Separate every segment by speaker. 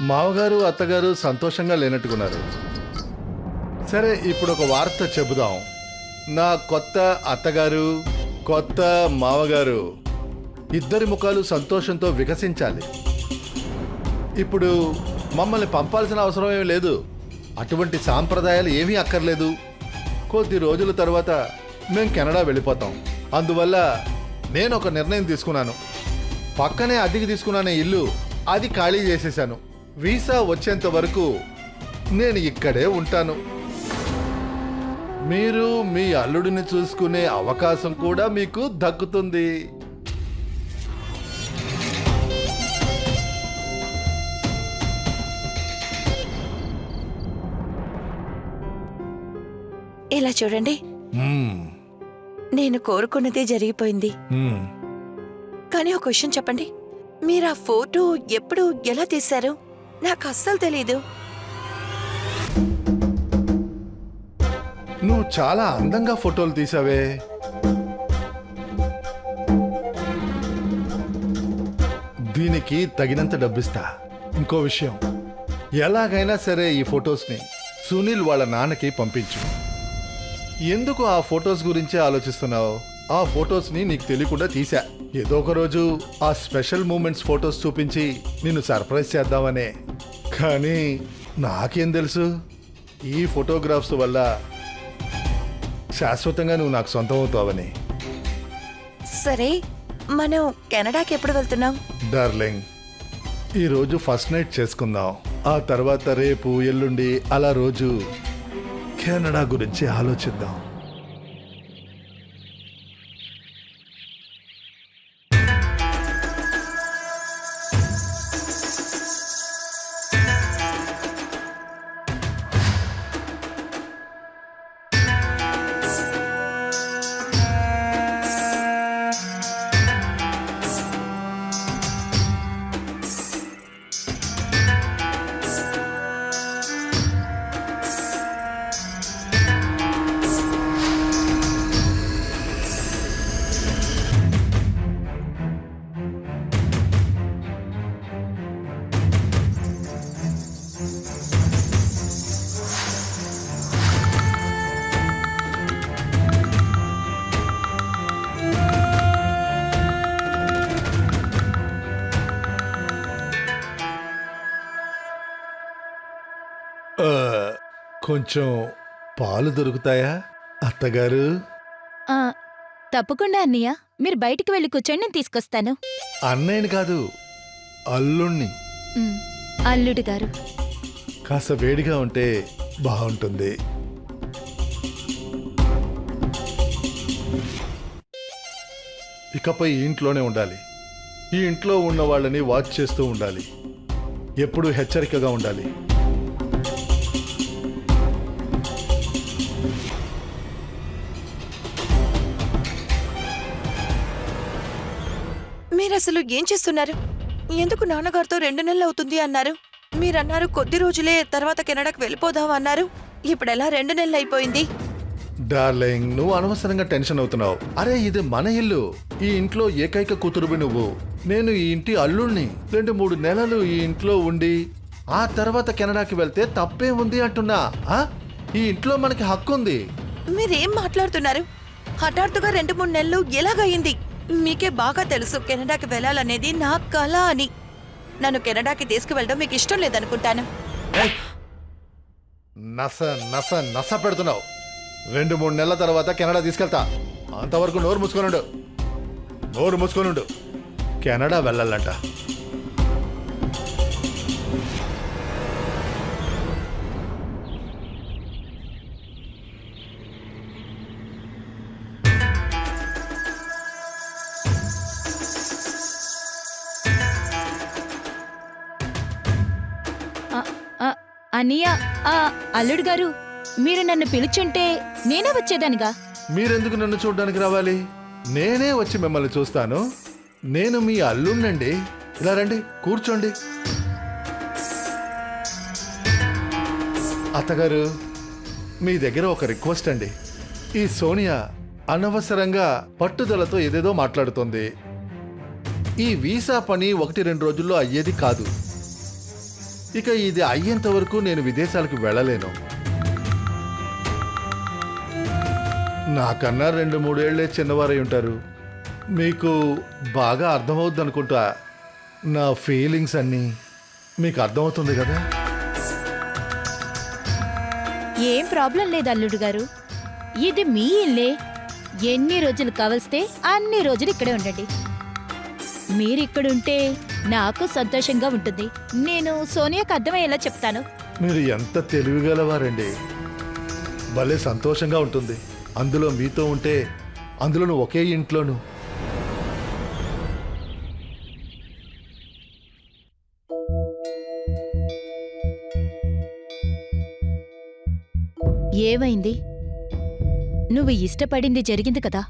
Speaker 1: మావగారు అత్తగారు సంతోషంగా లేనట్టుకున్నారు. సరే, ఇప్పుడు ఒక వార్త చెబుదాం. నా కొత్త అత్తగారు, కొత్త మావగారు ఇద్దరి ముఖాలు సంతోషంతో వికసించాలి. ఇప్పుడు మమ్మల్ని పంపాల్సిన అవసరం ఏమీ లేదు. అటువంటి సాంప్రదాయాలు ఏమీ అక్కర్లేదు. కొద్ది రోజుల తర్వాత మేము కెనడా వెళ్ళిపోతాం. అందువల్ల నేను ఒక నిర్ణయం తీసుకున్నాను. పక్కనే అద్దెకి తీసుకున్నానే ఇల్లు, అది ఖాళీ చేసేశాను. వీసా వచ్చేంత వరకు నేను ఇక్కడే ఉంటాను. మీరు మీ అల్లుడిని చూసుకునే అవకాశం కూడా మీకు దక్కుతుంది.
Speaker 2: ఇలా చూడండి, నేను కోరుకున్నదే జరిగిపోయింది. కానీ ఒక విషయం చెప్పండి, మీరు ఆ ఫోటో ఎప్పుడు ఎలా తీశారు? నాకు అస్సలు తెలీదు.
Speaker 1: నువ్వు చాలా అందంగా ఫోటోలు తీసావే. దీనికి తగినంత డబ్బిస్తా. ఇంకో విషయం, ఎలాగైనా సరే ఈ ఫొటోస్ని సునీల్ వాళ్ళ నాన్నకి పంపించు. ఎందుకు ఆ ఫొటోస్ గురించే ఆలోచిస్తున్నావు? ఆ ఫొటోస్ని నీకు తెలియకుండా తీసా. ఏదో ఒక రోజు ఆ స్పెషల్ మూమెంట్స్ ఫొటోస్ చూపించి నిన్ను సర్ప్రైజ్ చేద్దామనే. కానీ నాకేం తెలుసు, ఈ ఫోటోగ్రాఫ్స్ వల్ల శాశ్వతంగా నువ్వు నాకు సొంతం అవుతావని.
Speaker 2: సరే, మనం కెనడాకి ఎప్పుడు వెళ్తున్నాం?
Speaker 1: డార్లింగ్, ఈరోజు ఫస్ట్ నైట్ చేసుకుందాం. ఆ తర్వాత రేపు ఎల్లుండి అలా రోజు కెనడా గురించి ఆలోచిద్దాం. కొంచెం పాలు దొరుకుతాయా అత్తగారు?
Speaker 3: ఆ, తప్పకుండా అన్నయ్య, మీరు బయటికి వెళ్ళి కూర్చొని నేను తీసుకొస్తాను.
Speaker 1: అన్నయ్యని కాదు, అల్లుణ్ణి.
Speaker 3: అల్లుడు గారు.
Speaker 1: కాస్త వేడిగా ఉంటే బాగుంటుంది. ఇకపై ఈ ఇంట్లోనే ఉండాలి. ఈ ఇంట్లో ఉన్న వాళ్ళని వాచ్ చేస్తూ ఉండాలి. ఎప్పుడూ హెచ్చరికగా ఉండాలి.
Speaker 2: మీరు అసలు ఏం చేస్తున్నారు? ఎందుకు నాన్నగారితో 2 నెలలు అవుతుంది అన్నారు? మీరన్నారు కొద్ది రోజులే, తర్వాత కెనడాకి వెళ్ళిపోదాం అన్నారు. ఇప్పుడెలా 2 నెలలు అయిపోయింది?
Speaker 1: డార్లింగ్, నువ్వు అనవసరంగా టెన్షన్ అవుతున్నావు. అరే, ఇది మన ఇల్లు. ఈ ఇంట్లో ఏకైక కూతురువి నువ్వు. నేను ఈ ఇంటి అల్లుణ్ణి. 2-3 నెలలు ఈ ఇంట్లో ఉండి ఆ తర్వాత కెనడాకి వెళ్తే తప్పే ఉంది అంటున్నా. ఈ ఇంట్లో మనకి హక్కు ఉంది.
Speaker 2: మీరేం మాట్లాడుతున్నారు? హఠాత్తుగా 2-3 నెలలు ఎలాగయింది? మీకే బాగా తెలుసు కెనడాకి వెళ్ళాలనేది నా కల అని. నన్ను కెనడాకి తీసుకువెళ్ళడం మీకు ఇష్టం లేదనుకుంటాను.
Speaker 1: నస నస నస పెడుతున్నావు. 2-3 నెలల తర్వాత కెనడా తీసుకెళ్తా. అంతవరకు నోరు మూసుకోనుండు. నోరు మూసుకోనుండు. కెనడా వెళ్ళాలంట.
Speaker 3: అన్నయ్య, అల్లుడు గారు, మీరు నన్ను పిలుచుంటే నేనే వచ్చేదానిగా.
Speaker 1: మీరెందుకు నన్ను చూడ్డానికి రావాలి? నేనే వచ్చి మిమ్మల్ని చూస్తాను. నేను మీ అల్లుండండి. ఇలా రండి, కూర్చోండి. అత్తగారు, మీ దగ్గర ఒక రిక్వెస్ట్ అండి. ఈ సోనియా అనవసరంగా పట్టుదలతో ఏదేదో మాట్లాడుతోంది. ఈ వీసా పని 1-2 రోజుల్లో అయ్యేది కాదు. ఇక ఇది అయ్యేంత వరకు నేను విదేశాలకు వెళ్ళలేను. నాకన్నా 2-3 ఏళ్లే చిన్నవారై ఉంటారు. మీకు బాగా అర్థమవుద్ది అనుకుంటా. నా ఫీలింగ్స్ అన్నీ మీకు అర్థమవుతుంది కదా?
Speaker 3: ఏం ప్రాబ్లం లేదు అల్లుడు గారు, ఇది మీ ఇల్లే. ఎన్ని రోజులు కావలిస్తే అన్ని రోజులు ఇక్కడే ఉండండి. మీరిక్కడుంటే నాకు సంతోషంగా ఉంటుంది. నేను సోనియాకు అర్థమయ్యేలా చెప్తాను.
Speaker 1: మీరు ఎంత తెలివిగలవారండి. భలే సంతోషంగా ఉంటుంది అందులో మీతో ఉంటే, అందులోనూ ఒకే ఇంట్లోనూ.
Speaker 3: ఏమైంది? నువ్వు ఇష్టపడింది జరిగింది కదా.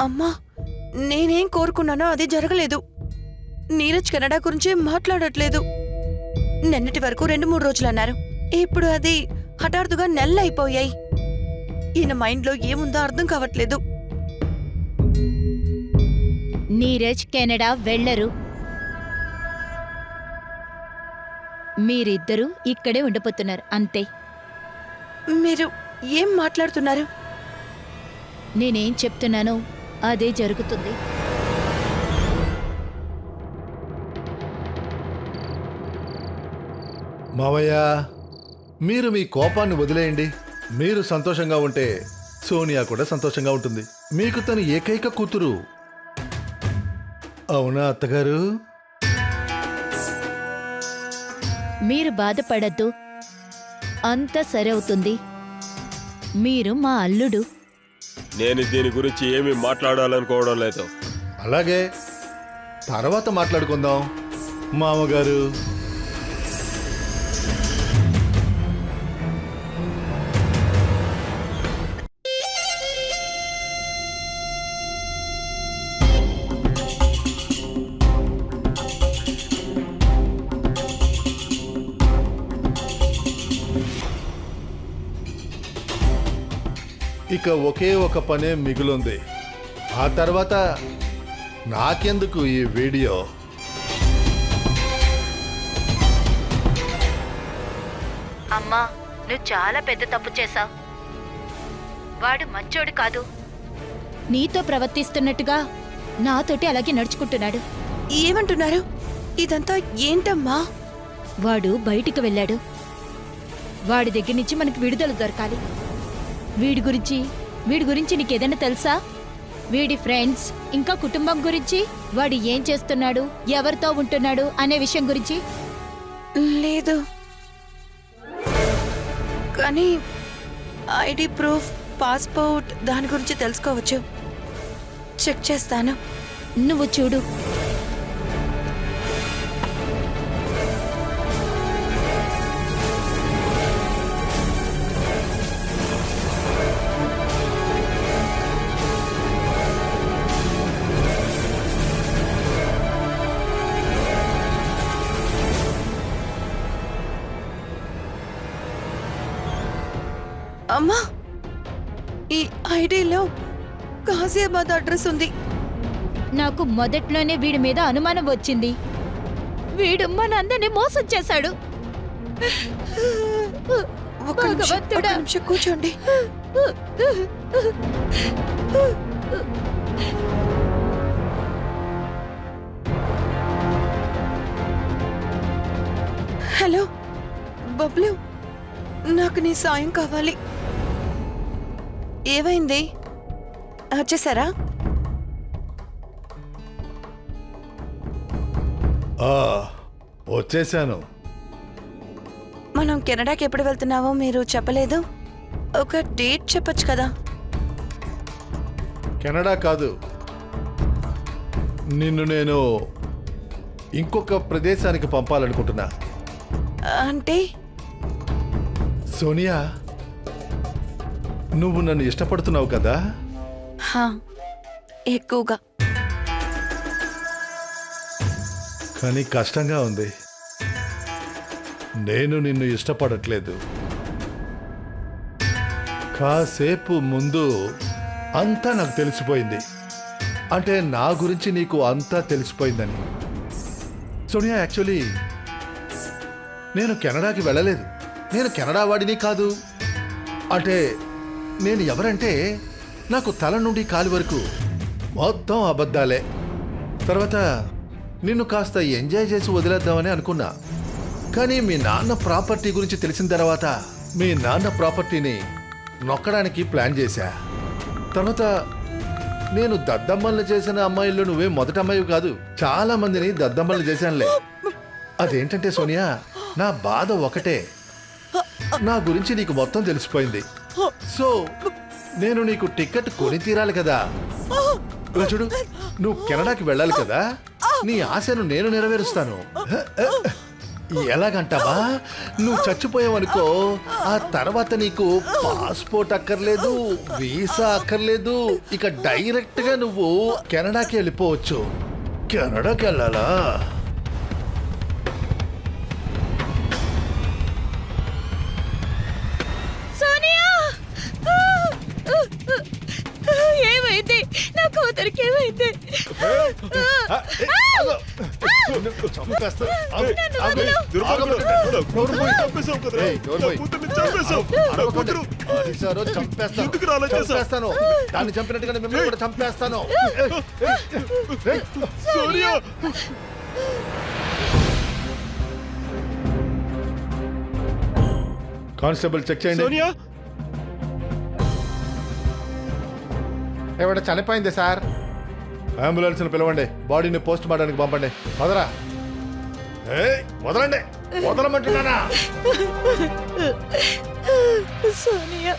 Speaker 2: అమ్మా, నేనేం కోరుకున్నానో అది జరగలేదు. నీరజ్ కెనడా గురించి మాట్లాడట్లేదు. నిన్నటి వరకు 2-3 రోజులు అన్నారు. ఇప్పుడు అది హఠాత్తుగా నెలలైపోయాయి. ఈయన మైండ్లో ఏముందో అర్థం కావట్లేదు.
Speaker 3: నీరజ్ కెనడా వెళ్ళరు. మీరిద్దరూ ఇక్కడే ఉండిపోతున్నారు అంతే.
Speaker 2: మీరు ఏం మాట్లాడుతున్నారు?
Speaker 3: నేనేం చెప్తున్నానో అదే జరుగుతుంది.
Speaker 1: మావయ్య, మీరు మీ కోపాన్ని వదిలేయండి. మీరు సంతోషంగా ఉంటే సోనియా కూడా సంతోషంగా ఉంటుంది. మీకు తను ఏకైక కూతురు. అవునా అత్తగారు?
Speaker 3: మీరు బాధపడద్దు, అంతా సరి అవుతుంది. మీరు మా అల్లుడు.
Speaker 4: నేను దీని గురించి ఏమీ మాట్లాడాలనుకోవడం లేదు.
Speaker 1: అలాగే, తర్వాత మాట్లాడుకుందాం మామగారు. ఇక ఒకే ఒక పనే మిగులుంది. ఆ తర్వాత నాకెందుకు ఈ వీడియో?
Speaker 3: అమ్మా, నువ్వు చాలా పెద్ద తప్పు చేశావు. వాడు మంచోడు కాదు. నీతో ప్రవర్తిస్తున్నట్టుగా నాతోటి అలాగే నడుచుకుంటున్నాడు.
Speaker 2: ఏమంటున్నారు? ఇదంతా ఏంటమ్మా?
Speaker 3: వాడు బయటికి వెళ్ళాడు. వాడి దగ్గర నుంచి మనకు విడుదల దొరకాలి. వీడి గురించి నీకేదైనా తెలుసా? వీడి ఫ్రెండ్స్ ఇంకా కుటుంబం గురించి, వాడు ఏం చేస్తున్నాడు, ఎవరితో ఉంటున్నాడు అనే విషయం గురించి?
Speaker 2: లేదు, కానీ ఐడి ప్రూఫ్, పాస్పోర్ట్ దాని గురించి తెలుసుకోవచ్చు. చెక్ చేస్తాను.
Speaker 3: నువ్వు చూడు.
Speaker 2: అమ్మా, ఈ ఐడిలో గాజియాబాద్ అడ్రస్ ఉంది.
Speaker 3: నాకు మొదట్లోనే వీడి మీద అనుమానం వచ్చింది. వీడు మనందరినీ మోసం చేశాడు.
Speaker 2: ఒక నిమిషం కూర్చోండి. హలో బబ్లు, నాకు నీ సాయం కావాలి. ఏమైంది? వచ్చేసారా?
Speaker 1: వచ్చేసాను.
Speaker 2: మనం కెనడాకి ఎప్పుడు వెళ్తున్నావో మీరు చెప్పలేదు. ఒక డేట్ చెప్పొచ్చు కదా.
Speaker 1: కెనడా కాదు, నిన్ను నేను ఇంకొక ప్రదేశానికి పంపాలనుకుంటున్నా.
Speaker 2: అంటే
Speaker 1: సోనియా, నువ్వు నన్ను ఇష్టపడుతున్నావు కదా?
Speaker 2: హా, ఎక్కువగా.
Speaker 1: కానీ కష్టంగా ఉంది. నేను నిన్ను ఇష్టపడట్లేదు. కాసేపు ముందు అంతా నాకు తెలిసిపోయింది. అంటే నా గురించి నీకు అంతా తెలిసిపోయిందని. సోనియా, యాక్చువల్లీ నేను కెనడాకి వెళ్ళలేదు. నేను కెనడా వాడిని కాదు. అంటే నేను ఎవరంటే నాకు తల నుండి కాలి వరకు మొత్తం అబద్ధాలే. తర్వాత నిన్ను కాస్త ఎంజాయ్ చేసి వదిలేద్దామని అనుకున్నా. కానీ మీ నాన్న ప్రాపర్టీ గురించి తెలిసిన తర్వాత మీ నాన్న ప్రాపర్టీని నొక్కడానికి ప్లాన్ చేశా. తర్వాత నేను దద్దమ్మల్ని చేసిన అమ్మాయిల్లో నువ్వే మొదటి అమ్మాయి కాదు. చాలా మందిని దద్దమ్మల్ని చేశానులే. అదేంటంటే సోనియా, నా బాధ ఒకటే. నా గురించి నీకు మొత్తం తెలిసిపోయింది. సో నేను నీకు టికెట్ కొని తీరాలి కదా. ఇలా చూడు, నువ్వు కెనడాకి వెళ్ళాలి కదా. నీ ఆశను నేను నెరవేరుస్తాను. ఎలాగంటావా? నువ్వు చచ్చిపోయావనుకో, ఆ తర్వాత నీకు పాస్పోర్ట్ అక్కర్లేదు, వీసా అక్కర్లేదు. ఇక డైరెక్ట్ గా నువ్వు కెనడాకి వెళ్ళిపోవచ్చు. కెనడాకి వెళ్ళాలా?
Speaker 3: సోనియా, ఏమైంది? నా కూతురికి ఏమైంది?
Speaker 1: చంపేస్తా.
Speaker 4: ఎందుకు అలా చేశావ్?
Speaker 1: చంపేస్తాను. దాన్ని చంపినట్టుగా మిమ్మల్ని కూడా చంపేస్తాను.
Speaker 4: సోనియా,
Speaker 1: కానిస్టేబుల్ చెక్ చేయండి.
Speaker 4: సోనియా,
Speaker 1: ఏమంటే చనిపోయింది సార్. అంబులెన్స్ని పిలవండి, బాడీని పోస్ట్ మార్టానికి పంపండి. వదరా. వదలండి, వదలమంటున్నానా?
Speaker 2: సోనియా